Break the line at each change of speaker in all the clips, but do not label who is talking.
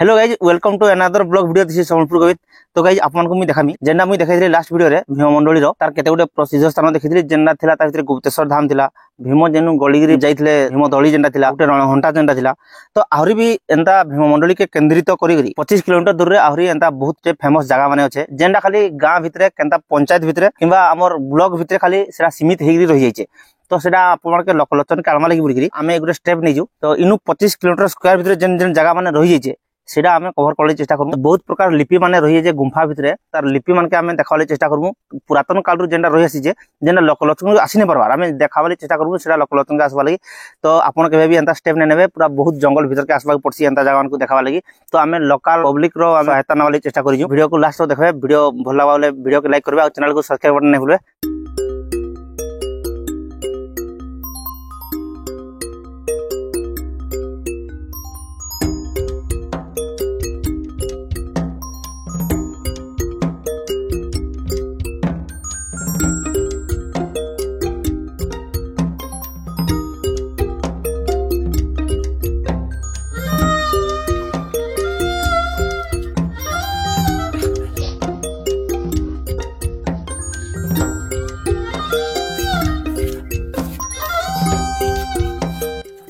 Hello guys welcome to another blog video this is Sambalpur Kavit. तो guys आपको मुझे देखामी जेना मुझे देखाई लास्ट वीडियो रे भीम मंडली तार केते गुटे प्रसिद्ध स्थान देखी जेना थिला ता भितर गुप्तेश्वर धाम थिला भीम जेनु गलिगिरी जाइथिले भीम दली जेंटा थिला गुटे रणघंटा जेंटा थिला। तो आहरी भी एंता भीम मंडली के केंद्रित करी 25 किलोमीटर दूर रे आहरी एंता बहुत फेमस जगह माने अच्छे जेंटा खाली गाँ भितर केंता पंचायत भितर किंबा हमर ब्लॉक भितर खाली सेरा सीमित हेगिरी रही जाइछे। तो सेटा आपन लोकलोचन कालमा लगी बुड़ी आमे एक स्टेप नहीं तो इनु 25 किलोमीटर स्क्वायर भितर जेन जेन जगह माने रही जाइछे सेटा आमे कवर करले चेष्टा करमु। बहुत प्रकार लिपि माने रही जे गुंफा भितरे तार लिपि मान के आमे देखावले चेष्टा करमु। पुरातन काल रु जेंडा रही आसी जे जेंडा लोकलोचन आसी नै परबार आमे देखावले चेष्टा करमु सेटा लोकलोचन के आसबा लागि। तो आपन केबे भी एंता स्टेप नै नेबे पूरा बहुत जंगल भितर के आसबा पड़सी एंता जगह को देखावा लागि। तो आमे लोकल पब्लिक रो सहायता नवाले चेष्टा करिजु। वीडियो को लास्ट रो देखबे वीडियो भल लागले वीडियो के लाइक करबे और चैनल को सब्सक्राइब बटन नै भूलबे।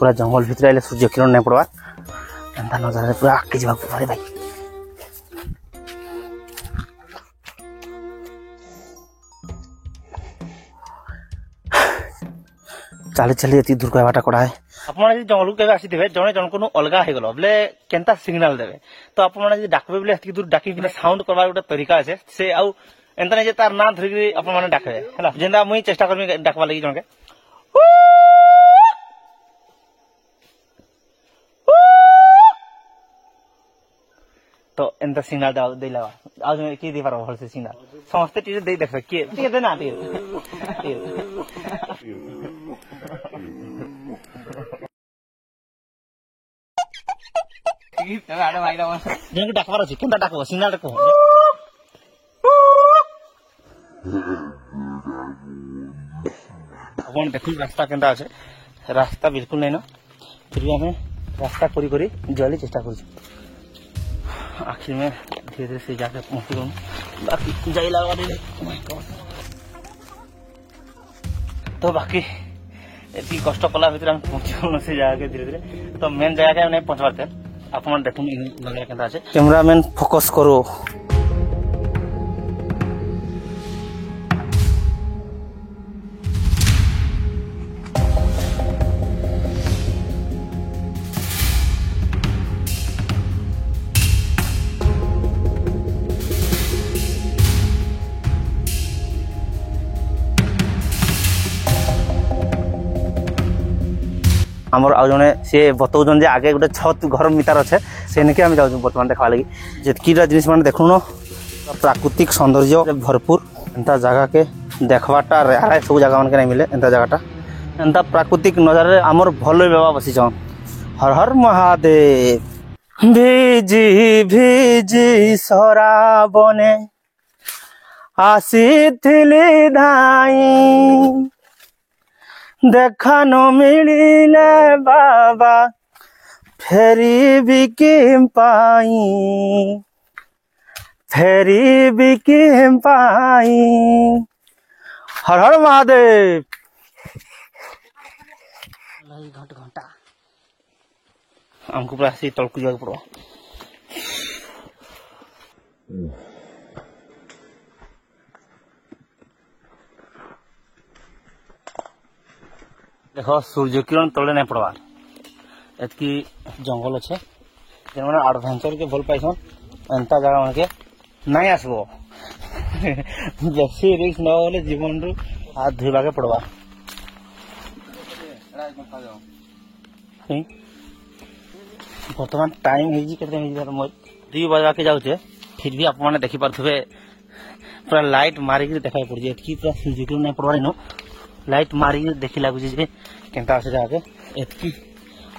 पूरा जंगल भितर आइले सूर्य किरण नहीं पड़वा एंता नजारा पूरा आके जावा पड़े भाई। चली चली एती दूर कहवाटा कड़ा है आपन जे जंगल के आसी देबे जने जन को अलगा हे गलो बले केनता सिग्नल देबे तो आपन जे डाकबे बले एती दूर डाकी बिना साउंड करबा गोटे तरीका আছে से आउ एंता नै जे तार ना धरि आपन माने डाकबे हला जेंदा मुई चेष्टा करबी डाकबा लागि जन के तो एंता सिग्नल दाव देला आज में की दे पारो से सिग्नल समस्त चीज दे देख के दे ना दे की आडे भाई रा जेन डाकबार अछि केनता डाकबो सिग्नल को अपन देखु रास्ता केनता আছে रास्ता बिल्कुल नहीं ना फिर भी हमें रास्ता करी करी जल्दी चेष्टा करू आखिर में धीरे धीरे से जाकर पहुंच गए बाकी जाई लगा दे तो बाकी एती कष्ट कला भीतर हम पहुंचल से जाके धीरे धीरे तो मेन जगह के नहीं पहुंचवाते अपन देखुन लगे केनता আছে कैमरामैन फोकस करो आमर आ जने से बतौजन जे आगे गोटे छत घर मितार अच्छे से निके हम जाऊ बर्तमान देखा लगी जेतकीटा जिनिस माने देखुनो प्राकृतिक सौंदर्य भरपूर एंता जगह के देखवाटा रे सब जगह मन के नहीं मिले एंता जगहटा एंता प्राकृतिक नजारे आमर भल बेबा बसी छन। हर हर महादेव भिजी भिजी सराबने आसीथिले धाई देखा न मिलिले बाबा फेरी भी किम पाई फेरी भी किम पाई। हर हर महादेव घंटा हमको पूरा से तलकू जाके पड़ो देखो सूर्य किरण तले नहीं पड़वार एतकी जंगल अच्छे जेन माने एडवेंचर के भल पाइछन एंता जगह मन के नहीं आसबो बेसी रिस्क न होले जीवन रु हाथ धोइबा के पड़वा वर्तमान टाइम हेजी केते हेजी तो 2 बजा के जाउछे फिर भी आप माने देखि परथबे पूरा लाइट मारी के देखाई पड़ जे एतकी पूरा सूर्य किरण नहीं पड़वार नो लाइट मारी देखी लगुच जे केनता से जाके एतकी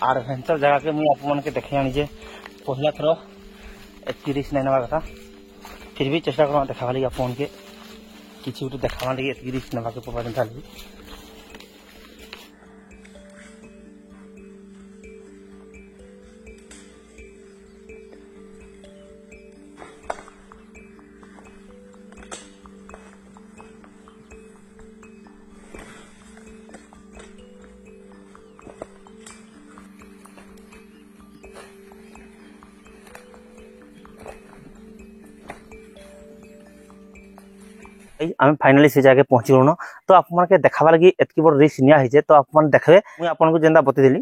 एडवेंचर जगह के मुई आपन के देखे आनी जे पहला थरो एतकी रिस्क नहीं नवा कथा फिर भी चेष्टा करा देखा लगी आपन के किसी गोटे देखा लगी एतकी रिस्क नवा के पड़वा जेनता लगी आम फाइनाली से जगह पहुंची गलुन तो आपके देखा लगी एतकी बड़ रिस्क निया है तो आप देखे मुझे आपको जेनता बतईदेली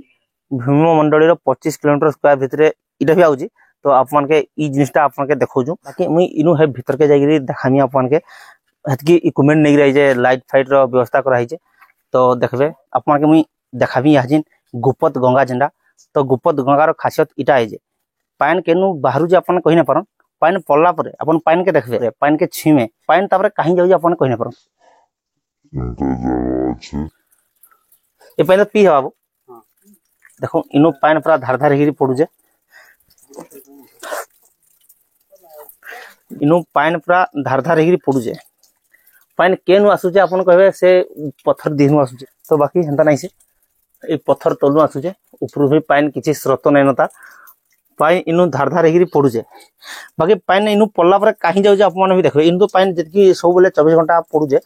भीम मंडली 25 किलोमीटर स्क्वायर भितर इटा भी आउची तो आपके जिनटा आपके देखा बाकी मुझे इनू है भितर के जाकि देखामी आपके हेतकी इक्विपमेंट नहीं रही लाइट फाइट व्यवस्था कराई तो देखबे आपके मुझे देखाबी यहाँ गुपत गंगा जेनटा तो गुपत गंगार खासियत इटा है पान केनु बाहर जे अपन कही ना पारन पान पड़ला पर अपन पान के देखबे पान के छीमे पान तापर कहीं जाउ अपन कही ना पारन ए पहले पी है बाबू देखो इनो पान पूरा धार धार हिरी पड़ुजे इनो पान पूरा धार धार हिरी पड़ुजे पान केनु आसुचे अपन कहबे से पत्थर दिनु आसुचे तो बाकी हेंता नहीं से ए पत्थर तलु आसुचे ऊपर भी पान किछि स्रोत नै नता पाइन इनु धार धार हिरी पड़ुचे बाकी पाइन इनु पड़ला पर कहीं जाउ अपन भी देखबे इनु तो पाइन जतकी सब बेले 24 घंटा पड़ुचे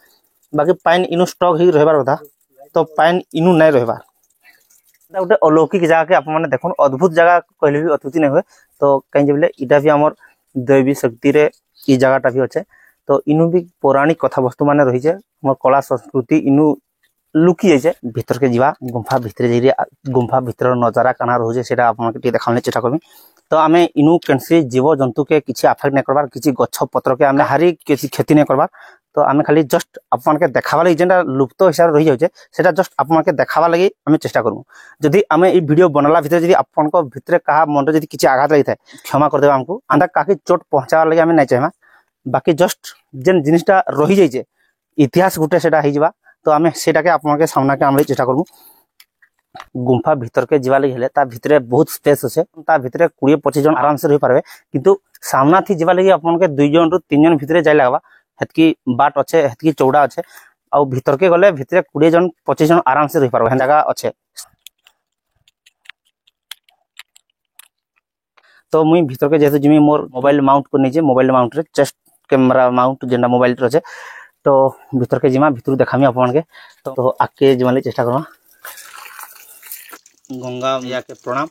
बाकी पाइन इनु स्टॉक ही रहबार कथा तो पाइन इनु नै रहबार गोटे अलौकिक जगह के आपने देखो अद्भुत जगह कहले भी अत्युक्ति नहीं हुए तो कहीं बोले इटा भी आमर दैवी शक्ति रे ई जगहटा भी अच्छे तो इनु भी पौराणिक कथा वस्तु मान रही है कला संस्कृति इनु लुकी जाए भीतर के जीवा गुंफा भितर जाइए गुंफा भीतर नजारा काना रोजे सेटा आपके देखा चेष्टा करमी तो आम इनु कैंसी जीव जंतु के किसी आफेक्ट नहीं करबार किसी गछ पत्र के आम हारी किसी क्षति नहीं करबार तो आम खाली जस्ट आपके देखा लगी जेनटा लुप्त हिसाब से रही जाए सेटा जस्ट आपके देखा लगी आम चेष्टा करूँ जदि आम ये वीडियो बनला भितर जदि आपन भितर क्या मन में किसी आघात लगी था क्षमा करदे आमको आंदा काकी चोट पहुंचा लगे आम नहीं चाहमा बाकी जस्ट जेन जिनटा रही जाइए इतिहास गोटे सेटा हो तो आम सेटा के आपके सामना के आम चेष्टा करूँ गुंफा भीतर के जीवा लगी ता भितर बहुत स्पेस अच्छे ता भितर 20-25 जन आराम से रही पारे किंतु सामना थी जीवा लगी आपके 2 जन रु 3 जन भितर जाए लगवा हेतकी बाट अच्छे हेतकी चौड़ा अच्छे आउ भितर के गले भितर 20 जन 25 जन आराम से रही पारबे हेन जगह अच्छे तो मुई भितर के जेहेतु जिमी मोर मोबाइल माउंट कर नहीं मोबाइल माउंट रे चेस्ट कैमरा माउंट जेनटा मोबाइल रे अच्छे तो भितर के जिमा भितर देखामी आपन के तो आके जिमाले चेष्टा करमा गंगा मैया के प्रणाम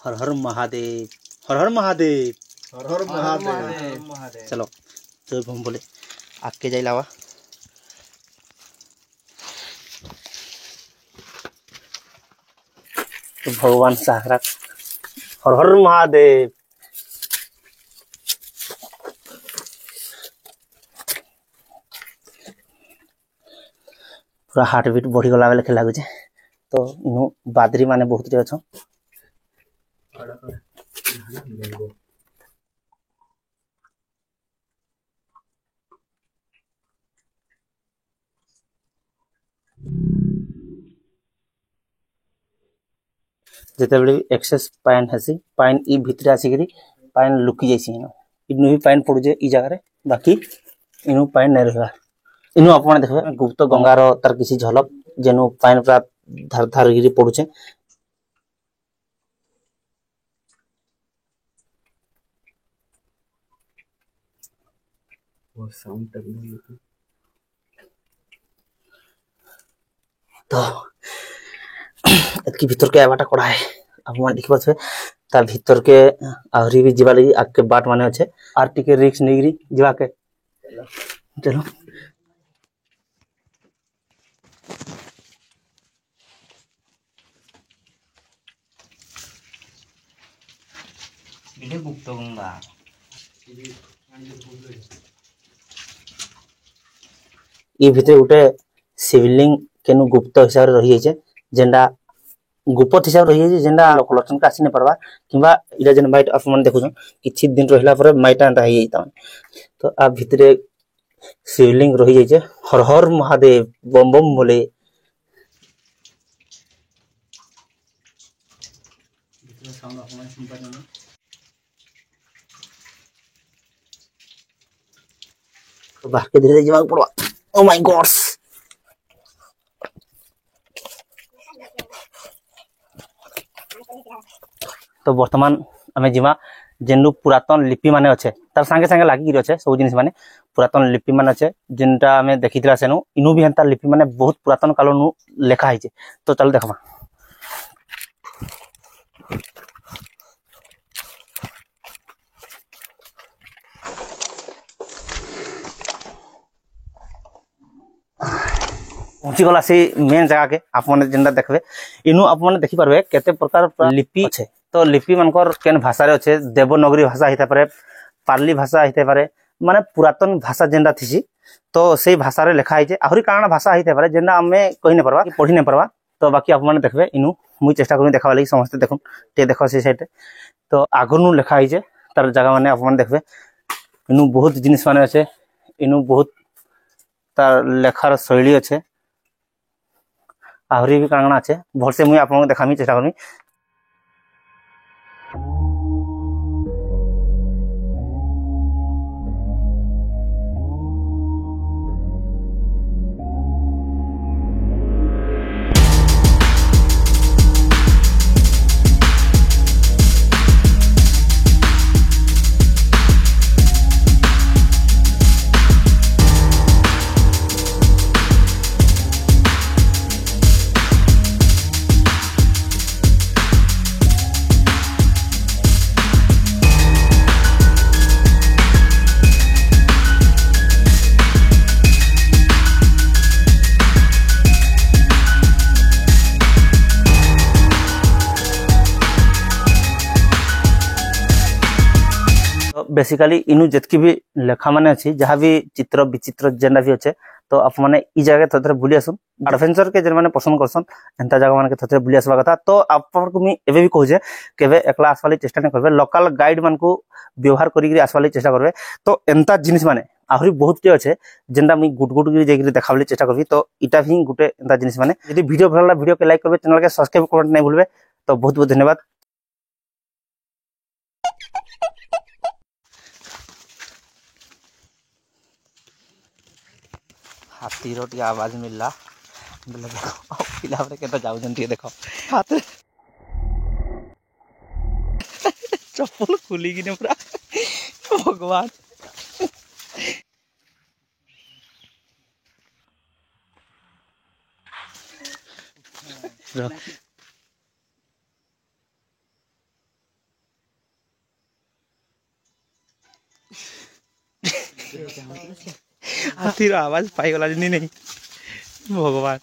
हर हर महादेव हर हर महादेव हर हर महादेव चलो जय भीम बोले आके जाइला वा तो भगवान साहरा हर हर महादेव पूरा हार्ट बीट बढ़ी गला बेले लगुचे तो इनु बादरी माने बहुत रे अच्छा जिते बड़े एक्सेस पाइन हसी पाइन ई भितर आसिक पाइन लुकी जाइए इनु भी पाइन पड़ुजे ई जगह रे बाकी इनु पाइन नहीं रहा इनु आपने देखबे गुप्त गंगार तार किसी झलक जेनु पाइन पूरा धार धार गिरी पड़ुचे तो एतकी भीतर के आवाटा कड़ा है आप मान देखि पाछे तार भीतर के आहरी भी जीवा लगी आके बाट माने अच्छे आर टिके रिक्स नहीं जीवा के चलो इधे गुप्त गंगा ये भितर गोटे शिवलिंग केनु गुप्त हिसाब से रही है जेंडा गुप्त हिसाब से रही है जेंडा लोकलोचन का आसी नहीं पारबा किंबा इला जेन माइट आप मन देखुछन किछि दिन रहिला पर माइटा एंता हे जाइता तो आ भितरे शिवलिंग रही जाइए हर हर महादेव बम बम बोले तो बाहर के धीरे जावा पड़वा ओ माय गॉड्स तो वर्तमान आमे जिमा जेनु पुरातन लिपि माने अच्छे तार संगे संगे लागी अच्छे सब जिनिस माने पुरातन लिपि माने अच्छे जिनटा आमे देखिथिला सेनु इनु भी हंता लिपि माने बहुत पुरातन कालनु लेखा हिचे तो चल देखबा पहुँची गला से मेन जगह के आप जेनटा देखबे इनु आप देखि पारबे केते प्रकार लिपि अच्छे। तो लिपि मानकर केन भाषा रे अच्छे देवनागरी भाषा हिता पारे, पार्ली भाषा हिता पारे, माने पुरातन भाषा जेनटा थिसी तो से भाषा रे लिखा है आहुरी काना भाषा हिता पारे जेनटा आमे कहि न परबा पढ़ी न परबा। तो बाकी आप देखबे इनु मुई चेष्टा करू देखा लगी समस्त देखुन टे देखो से साइड तो आगनु लिखा है तार जगह माने आप देखबे इनु बहुत जिनिस माने अच्छे इनु बहुत तार लेखार शैली अच्छे आहरी भी कांगना अच्छे भलसे मुई आपको देखामी चेष्टा करमी। बेसिकली इनु जितकी भी लेखा माने अच्छी जहाँ भी चित्र विचित्र जेना भी अच्छे तो आप माने ई जगह थोड़े बुली आसुन एडवेंचर के जेन माने पसंद करसन एंता जगह माने थोड़े बुली आसवा कथा। तो आपको मी एबे भी कहूजे केबे एकला आसवाली चेष्टा न करबे लोकल गाइड मान को व्यवहार करी आसवाली चेष्टा करबे। तो एंता जिनिस माने आहरी बहुत टे अच्छे जेनटा मुई गुट गुट करी जाई देखाबले चेष्टा करबी। तो इटा भी गुटे एंता जिनिस माने यदि वीडियो भल वीडियो के लाइक करबे चैनल के सब्सक्राइब करबे नहीं भूलबे। तो बहुत बहुत धन्यवाद। हाथी रोटी आवाज मिलला बोले देखो पिला के तो जाऊ जंती देखो हाथ चप्पल खुली कि पूरा भगवान हाथी आवाज पाई गला नहीं भगवान।